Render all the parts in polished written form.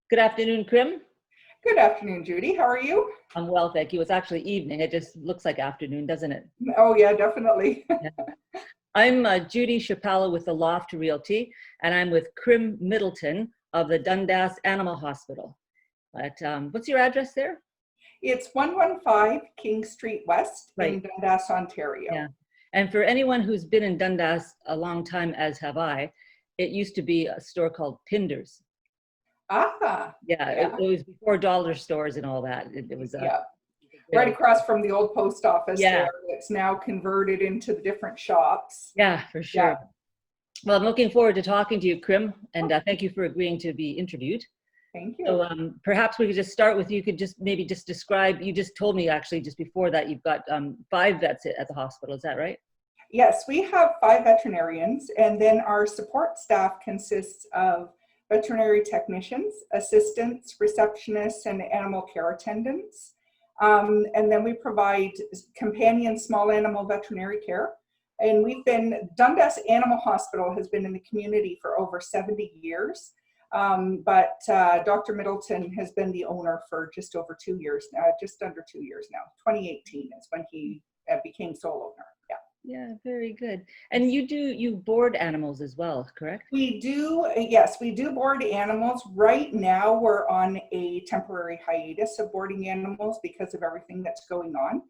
Good afternoon, Chrim. Good afternoon, Judy. How are you? I'm well, thank you. It's actually evening. It just looks like afternoon, doesn't it? Oh, yeah, definitely. Yeah. I'm Judy Chapala with the Loft Realty, and I'm with Chrim Middleton of the Dundas Animal Hospital. But what's your address there? It's 115 King Street West Right. in Dundas, Ontario. Yeah. And for anyone who's been in Dundas a long time, as have I, it used to be a store called Pinder's. Ah, Yeah, yeah, it was before dollar stores and all that. It was yeah. great Right old- across from the old post office yeah, there. It's now converted into the different shops. yeah, for Yeah, sure. Well, I'm looking forward to talking to you, Chrim, and thank you for agreeing to be interviewed. thank you. So perhaps we could just start with, you could just maybe just describe, you just told me actually just before that you've got 5 vets at the hospital, is that right? Yes, we have 5 veterinarians, and then our support staff consists of veterinary technicians, assistants, receptionists, and animal care attendants. And then we provide companion small animal veterinary care. And Dundas Animal Hospital has been in the community for over 70 years. But Dr. Middleton has been the owner for just over 2 years now, just under 2 years now. 2018 is when he became sole owner. Yeah. Yeah, very good. And you board animals as well, correct? We do, yes, we do board animals. Right now, we're on a temporary hiatus of boarding animals because of everything that's going on.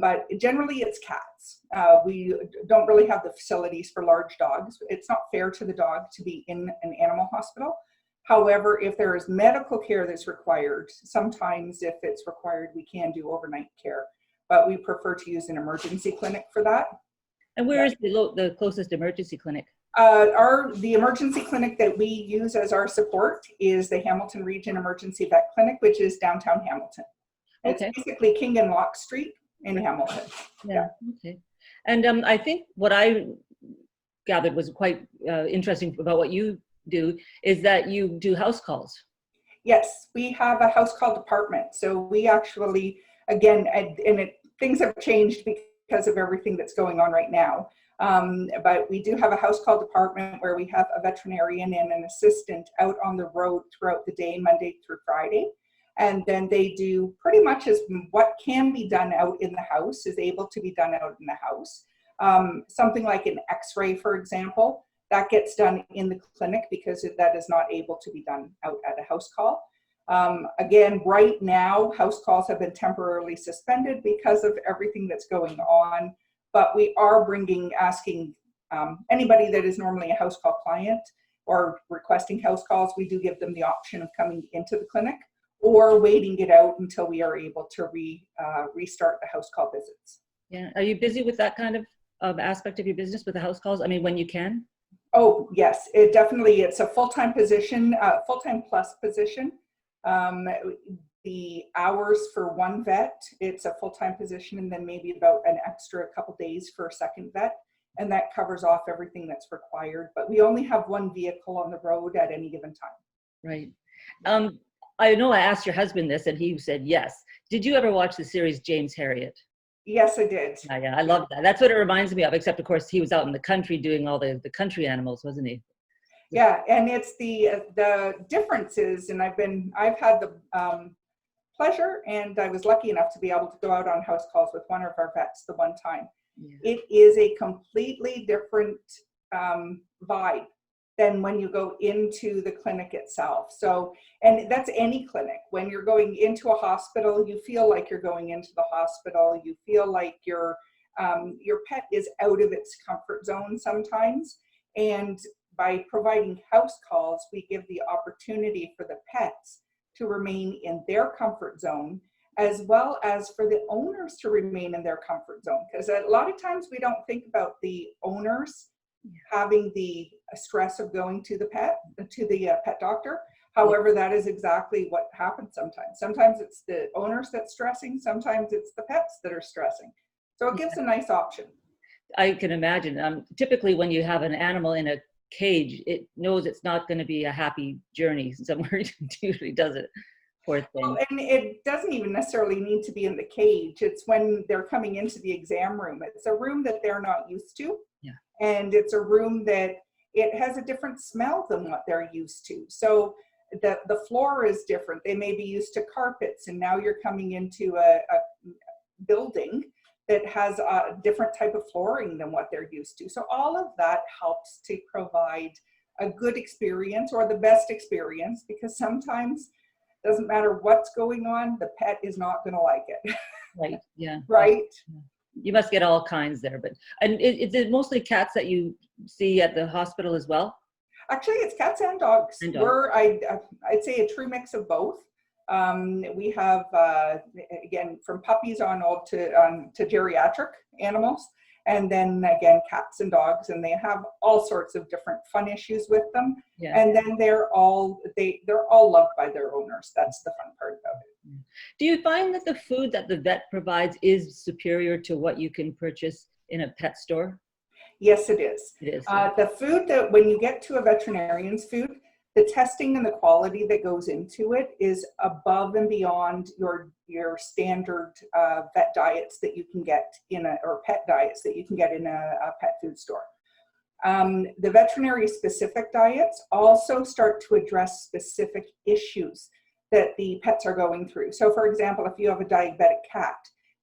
But generally, it's cats. We don't really have the facilities for large dogs. It's not fair to the dog to be in an animal hospital. However, if there is medical care that's required, sometimes if it's required, we can do overnight care. But we prefer to use an emergency clinic for that. And where is the closest emergency clinic? The emergency clinic that we use as our support is the Hamilton Region Emergency Vet Clinic, which is downtown Hamilton. It's Okay. basically King and Locke Street in Hamilton. Yeah. Okay. And I think what I gathered was quite interesting about what you do is that you do house calls. Yes, we have a house call department. So we actually, again, things have changed because of everything that's going on right now. But we do have a house call department where we have a veterinarian and an assistant out on the road throughout the day, Monday through Friday. And then they do pretty much as what can be done out in the house is able to be done out in the house. Something like an x-ray, for example, that gets done in the clinic because that is not able to be done out at a house call. Again, right now, house calls have been temporarily suspended because of everything that's going on, but we are asking anybody that is normally a house call client or requesting house calls, we do give them the option of coming into the clinic or waiting it out until we are able to restart the house call visits. Yeah. Are you busy with that kind of aspect of your business with the house calls? I mean, when you can? Oh, yes, it's a full-time position, full-time plus position. The hours for one vet, it's a full-time position, and then maybe about an extra couple days for a second vet, and that covers off everything that's required. But we only have one vehicle on the road at any given time. Right. I know I asked your husband this, and he said yes. Did you ever watch the series James Harriet? Yes, I did. Yeah, I love that. That's what it reminds me of, except of course he was out in the country doing all the country animals, wasn't he? Yeah, and it's the differences, and I've had the pleasure, and I was lucky enough to be able to go out on house calls with one of our vets the one time. Yeah. It is a completely different vibe than when you go into the clinic itself. So, and that's any clinic. When you're going into a hospital, you feel like you're going into the hospital. You feel like your pet is out of its comfort zone sometimes. And by providing house calls, we give the opportunity for the pets to remain in their comfort zone, as well as for the owners to remain in their comfort zone. Because a lot of times we don't think about the owners having the stress of going to the pet doctor. However, that is exactly what happens sometimes. Sometimes it's the owners that's stressing, sometimes it's the pets that are stressing. So it gives a nice option. I can imagine. Typically when you have an animal in a cage, it knows it's not going to be a happy journey somewhere. It usually does it. Poor thing. Well, and it doesn't even necessarily need to be in the cage. It's when they're coming into the exam room. It's a room that they're not used to. Yeah. And it's a room that it has a different smell than what they're used to. So the floor is different. They may be used to carpets, and now you're coming into a building that has a different type of flooring than what they're used to. So all of that helps to provide a good experience, or the best experience, because sometimes it doesn't matter what's going on, the pet is not going to like it. Right. Yeah. Right. You must get all kinds there, and is it mostly cats that you see at the hospital as well? Actually, it's cats and dogs. And dogs. I'd say a true mix of both. We have, again, from puppies on to geriatric animals, and then again, cats and dogs, and they have all sorts of different fun issues with them. Yeah. And then they're all loved by their owners. That's the fun part about it. Do you find that the food that the vet provides is superior to what you can purchase in a pet store? Yes, it is. It is. The food that when you get to a veterinarian's food, the testing and the quality that goes into it is above and beyond your standard vet diets that you can get or pet diets that you can get in a pet food store. The veterinary specific diets also start to address specific issues that the pets are going through. So for example, if you have a diabetic cat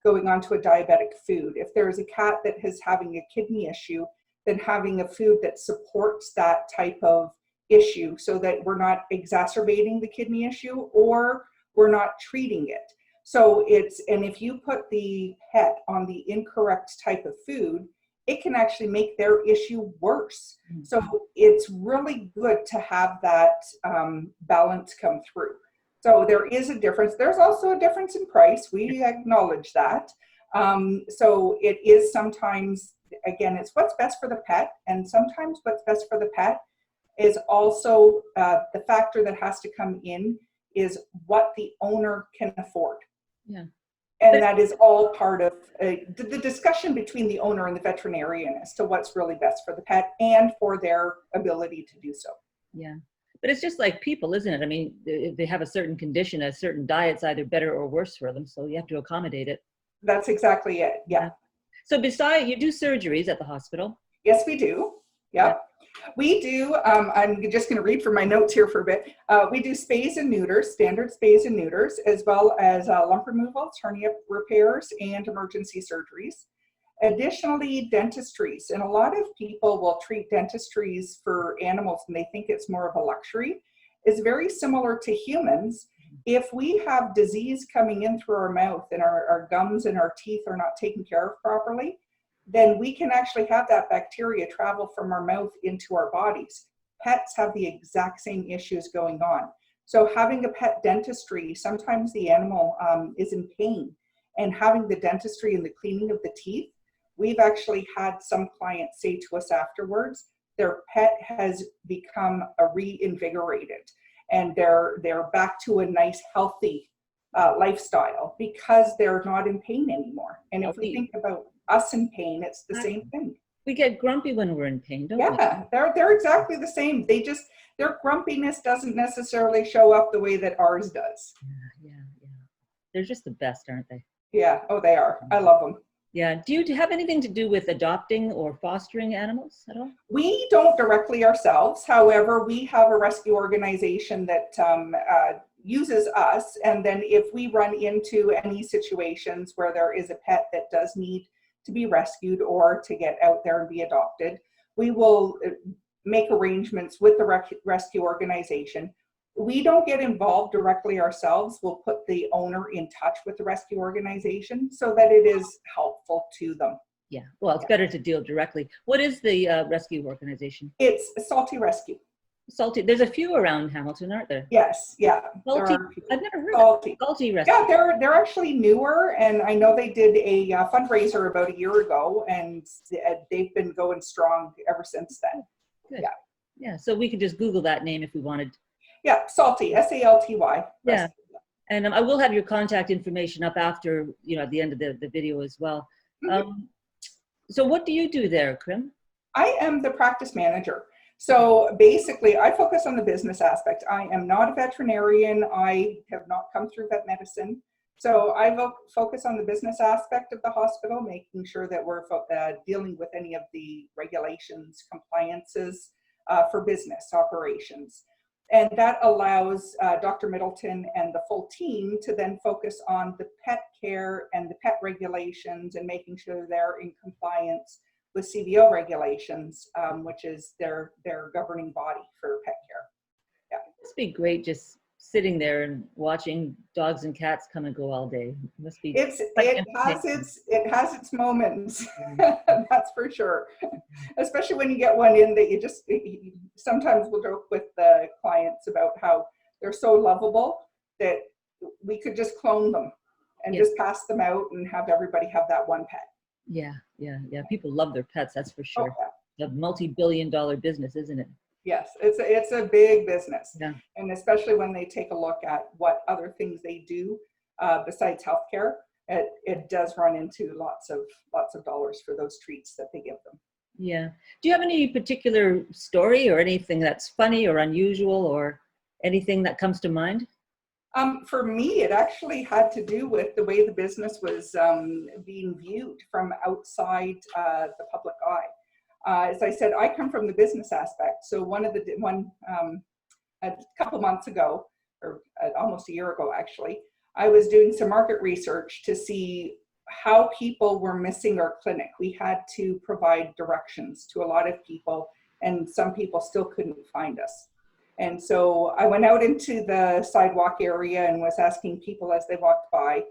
going on to a diabetic food, if there is a cat that is having a kidney issue, then having a food that supports that type of issue so that we're not exacerbating the kidney issue or we're not treating it. So and if you put the pet on the incorrect type of food, it can actually make their issue worse. So it's really good to have that balance come through. So there is a difference. There's also a difference in price. We acknowledge that. So it is sometimes, again, it's what's best for the pet, and sometimes what's best for the pet is also the factor that has to come in is what the owner can afford. Yeah. And that is all part of the discussion between the owner and the veterinarian as to what's really best for the pet and for their ability to do so. Yeah. But it's just like people, isn't it? I mean, if they have a certain condition, a certain diet's either better or worse for them. So you have to accommodate it. That's exactly it. Yeah. So besides, you do surgeries at the hospital? Yes, we do. Yeah. We do, I'm just going to read from my notes here for a bit. We do spays and neuters, standard spays and neuters, as well as lump removals, hernia repairs, and emergency surgeries. Additionally, dentistries. And a lot of people will treat dentistries for animals and they think it's more of a luxury. It's very similar to humans. If we have disease coming in through our mouth and our gums and our teeth are not taken care of properly, then we can actually have that bacteria travel from our mouth into our bodies. Pets have the exact same issues going on. So having a pet dentistry, sometimes the animal is in pain, and having the dentistry and the cleaning of the teeth, we've actually had some clients say to us afterwards, their pet has become reinvigorated and they're back to a nice, healthy lifestyle because they're not in pain anymore. And if we think about us in pain, it's the same thing. We get grumpy when we're in pain, don't we? Yeah, they're exactly the same. Their grumpiness doesn't necessarily show up the way that ours does. Yeah. They're just the best, aren't they? Yeah. Oh, they are. I love them. Yeah. Do you have anything to do with adopting or fostering animals at all? We don't directly ourselves. However, we have a rescue organization that uses us. And then if we run into any situations where there is a pet that does need to be rescued or to get out there and be adopted, we will make arrangements with the rescue organization. We don't get involved directly ourselves. We'll put the owner in touch with the rescue organization so that it is helpful to them. Yeah, well, it's better to deal directly. What is the rescue organization? It's Salty Rescue. Salty, there's a few around Hamilton, aren't there? Yes, yeah. Salty, I've never heard Salty. of Salty Rescue. Yeah, they're actually newer, and I know they did a fundraiser about a year ago, and they've been going strong ever since then. Good. Yeah, so we could just Google that name if we wanted. Yeah, Salty, S-A-L-T-Y. Yeah, and I will have your contact information up after, at the end of the video as well. Mm-hmm. So what do you do there, Chrim? I am the practice manager. So basically, I focus on the business aspect. I am not a veterinarian. I have not come through vet medicine. So I focus on the business aspect of the hospital, making sure that we're dealing with any of the regulations, compliances for business operations. And that allows Dr. Middleton and the full team to then focus on the pet care and the pet regulations and making sure they're in compliance with CBO regulations, which is their governing body for pet care. Yeah. It must be great just sitting there and watching dogs and cats come and go all day. It must be. It has its moments. That's for sure. Especially when you get one in that you sometimes we'll joke with the clients about how they're so lovable that we could just clone them and just pass them out and have everybody have that one pet. Yeah. People love their pets, that's for sure. Oh, yeah. A multi-billion-dollar business, isn't it? Yes, it's a big business. Yeah. And especially when they take a look at what other things they do besides healthcare, it does run into lots of dollars for those treats that they give them. Yeah. Do you have any particular story or anything that's funny or unusual or anything that comes to mind? For me, it actually had to do with the way the business was being viewed from outside the public eye. As I said, I come from the business aspect. So a couple months ago, or almost a year ago actually, I was doing some market research to see how people were missing our clinic. We had to provide directions to a lot of people, and some people still couldn't find us. And so I went out into the sidewalk area and was asking people as they walked by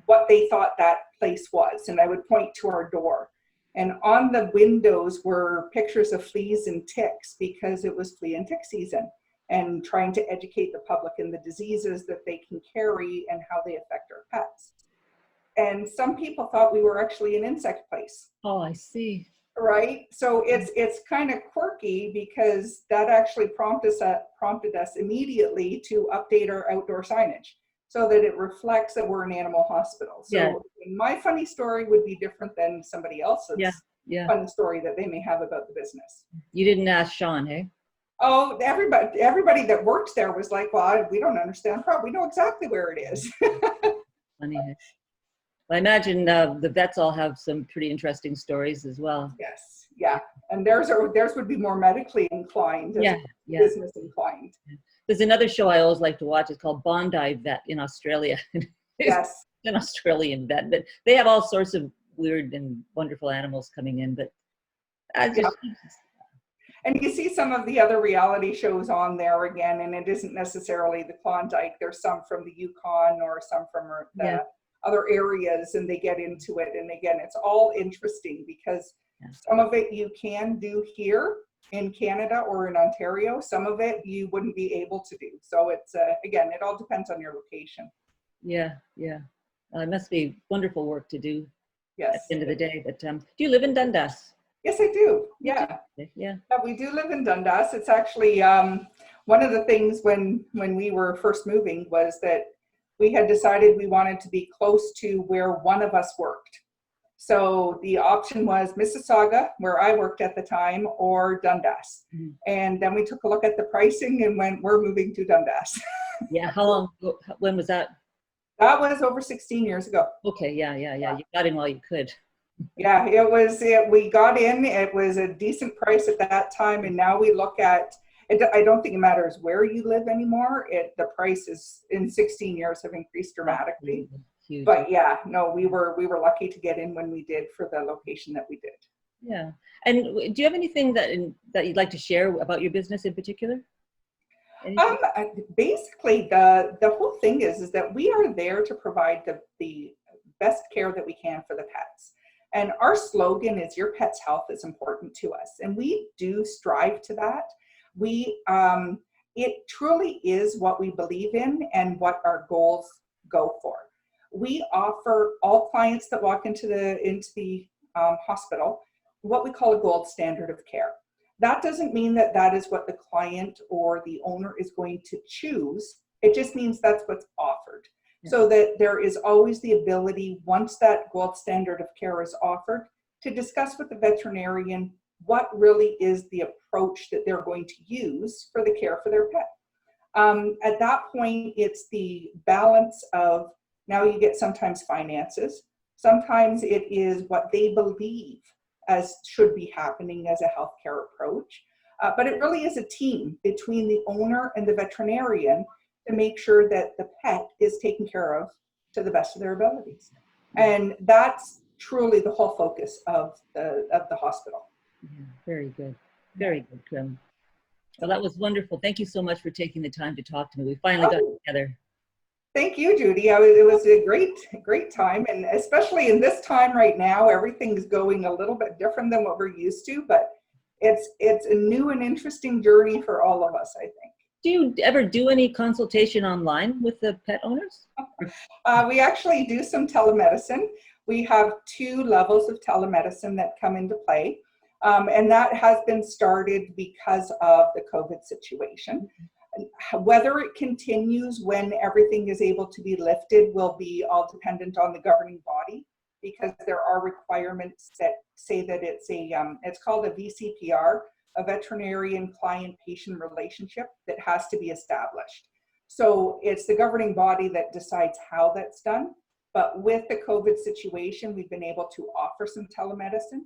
what they thought that place was. And I would point to our door. And on the windows were pictures of fleas and ticks because it was flea and tick season, and trying to educate the public in the diseases that they can carry and how they affect our pets. And some people thought we were actually an insect place. Oh, I see. Right? So it's kind of quirky because that actually prompted us immediately to update our outdoor signage so that it reflects that we're an animal hospital. So my funny story would be different than somebody else's funny story that they may have about the business. You didn't ask Sean, hey? Oh, everybody that works there was like, well, we don't understand. Probably know exactly where it is. Funny. I imagine the vets all have some pretty interesting stories as well. Yes, yeah. And theirs would be more medically inclined, business inclined. There's another show I always like to watch. It's called Bondi Vet in Australia. Yes. An Australian vet, but they have all sorts of weird and wonderful animals coming in. But and you see some of the other reality shows on there again, and it isn't necessarily the Klondike. There's some from the Yukon or some from the other areas, and they get into it. And again, it's all interesting because some of it you can do here in Canada or in Ontario. Some of it you wouldn't be able to do. So it's again, it all depends on your location. Yeah. It must be wonderful work to do. Yes. At the end of the day. But do you live in Dundas? Yes, I do. Yeah. Yeah. We do live in Dundas. It's actually one of the things when we were first moving was that we had decided we wanted to be close to where one of us worked. So the option was Mississauga, where I worked at the time, or Dundas. Mm-hmm. And then we took a look at the pricing and went, we're moving to Dundas. Yeah. How long? When was that? That was over 16 years ago. Okay. Yeah. You got in while you could. Yeah, we got in, it was a decent price at that time. And now we look at it. I don't think it matters where you live anymore. The prices in 16 years have increased dramatically. Huge. But yeah, no, we were lucky to get in when we did for the location that we did. Yeah. And do you have anything that you'd like to share about your business in particular? Basically, the whole thing is that we are there to provide the best care that we can for the pets. And our slogan is your pet's health is important to us. And we do strive to that. It truly is what we believe in and what our goals go for. We offer all clients that walk into the hospital what we call a gold standard of care. That doesn't mean that is what the client or the owner is going to choose. It just means that's what's offered. So that there is always the ability, once that gold standard of care is offered, to discuss with the veterinarian what really is the approach that they're going to use for the care for their pet. At that point, it's the balance of, now you get sometimes finances, sometimes it is what they believe as should be happening as a healthcare approach. But it really is a team between the owner and the veterinarian to make sure that the pet is taken care of to the best of their abilities. And that's truly the whole focus of the hospital. Yeah, very good. Very good, Chrim. Well, that was wonderful. Thank you so much for taking the time to talk to me. We finally got together. Thank you, Judy. It was a great time. And especially in this time right now, everything's going a little bit different than what we're used to, but it's a new and interesting journey for all of us, I think. Do you ever do any consultation online with the pet owners? We actually do some telemedicine. We have 2 levels of telemedicine that come into play. And that has been started because of the COVID situation. Whether it continues when everything is able to be lifted will be all dependent on the governing body, because there are requirements that say that it's called a VCPR, a veterinarian client patient relationship, that has to be established. So it's the governing body that decides how that's done. But with the COVID situation, we've been able to offer some telemedicine.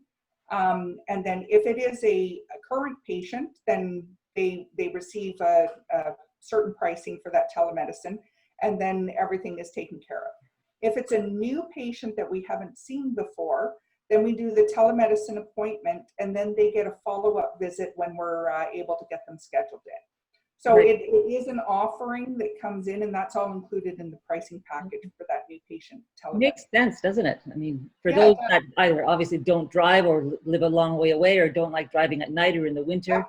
And then if it is a current patient, then they receive a certain pricing for that telemedicine, and then everything is taken care of. If it's a new patient that we haven't seen before, then we do the telemedicine appointment, and then they get a follow-up visit when we're able to get them scheduled in. So it is an offering that comes in, and that's all included in the pricing package for that new patient telemedicine. Makes sense, doesn't it? I mean, for those that either obviously don't drive or live a long way away or don't like driving at night or in the winter.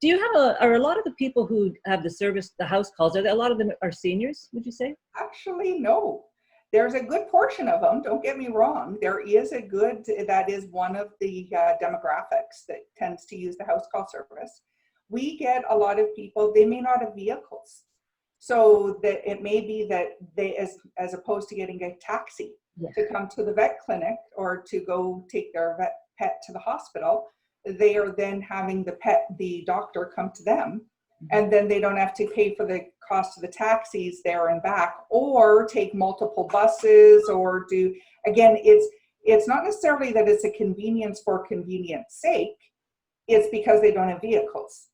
Do you have are a lot of the people who have the service, the house calls, a lot of them are seniors, would you say? Actually, no. There's a good portion of them, don't get me wrong. There is that is one of the demographics that tends to use the house call service. We get a lot of people, they may not have vehicles. So that it may be that they, as opposed to getting a taxi to come to the vet clinic or to go take their pet to the hospital, they are then having the doctor come to them, and then they don't have to pay for the cost of the taxis there and back, or take multiple buses, or again, it's not necessarily that it's a convenience for convenience sake, it's because they don't have vehicles.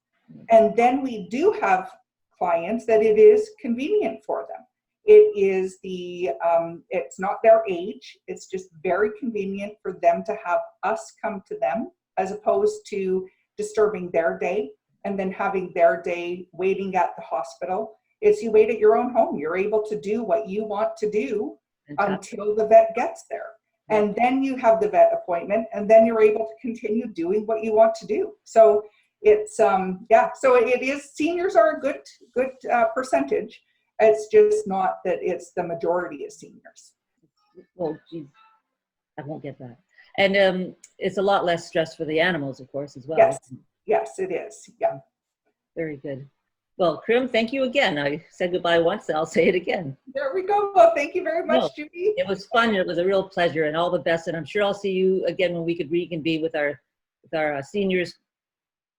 And then we do have clients that it is convenient for them. It is it's not their age, it's just very convenient for them to have us come to them, as opposed to disturbing their day and then having their day waiting at the hospital. It's you wait at your own home. You're able to do what you want to do until the vet gets there. And then you have the vet appointment, and then you're able to continue doing what you want to do. So it's, so it is, seniors are a good percentage. It's just not that it's the majority of seniors. Well, geez, I won't get that. And it's a lot less stress for the animals, of course, as well. Yes, it is. Yeah. Very good. Well, Chrim, thank you again. I said goodbye once, and I'll say it again. There we go. Well, thank you very much, Judy. It was fun. It was a real pleasure, and all the best. And I'm sure I'll see you again when we could reconvene with our seniors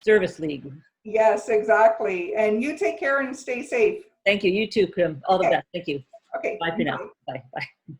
service league. Yes, exactly. And you take care and stay safe. Thank you. You too, Chrim. All the best. Thank you. Okay. Bye for now. Bye. Bye.